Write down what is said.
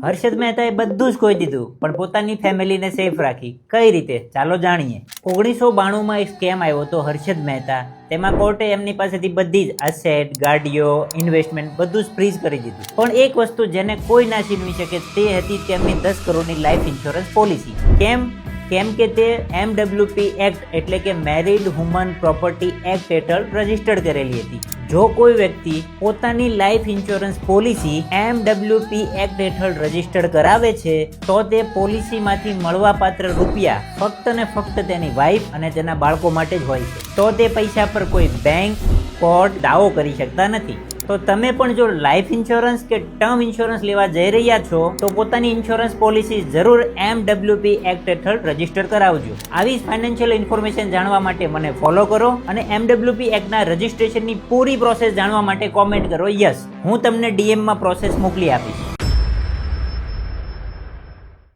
હર્ષદ મહેતાએ બધું જ ખોઈ દીધું પણ પોતાની ફેમિલીને સેફ રાખી. કઈ રીતે? ચાલો જાણીએ. 1992માં એક સ્કેમ આવ્યો હતો હર્ષદ મહેતા. તેમાં કોર્ટે એમની પાસેથી બધી જ એસેટ, ગાડીઓ, ઇન્વેસ્ટમેન્ટ બધું જ ફ્રીઝ કરી દીધું. પણ એક વસ્તુ જેને કોઈ ના છીનવી શકે તે હતી તેમની 10 કરોડની લાઈફ ઇન્સ્યોરન્સ પોલિસી. કેમ કે તે MWP એક્ટ એટલે કે મેરીડ વુમન પ્રોપર્ટી એક્ટ હેઠળ રજીસ્ટર્ડ કરેલી હતી. જો કોઈ વ્યક્તિ પોતાની life insurance policy MWP act હેઠળ રજીસ્ટર્ડ કરાવે છે તો તે પોલિસીમાંથી મળવાપાત્ર રૂપિયા ફક્ત ને ફક્ત તેની વાઈફ અને તેના બાળકો માટે જ હોય છે. તો તે પૈસા પર કોઈ બેંક, કોર્ટ દાવો કરી શકતા નથી. તો તમે પણ જો લાઈફ ઇન્સ્યોરન્સ કે ટર્મ ઇન્સ્યોરન્સ લેવા જઈ રહ્યા છો તો પોતાની ઇન્સ્યોરન્સ પોલિસી જરૂર MWP એક્ટ હેઠળ રજીસ્ટર કરાવજો. આવી ફાઇનાન્શિયલ ઇન્ફોર્મેશન જાણવા માટે મને ફોલો કરો અને MWP એક્ટના રજીસ્ટ્રેશનની પૂરી પ્રોસેસ જાણવા માટે કોમેન્ટ કરો યસ. હું તમને DM માં પ્રોસેસ મોકલી આપીશ.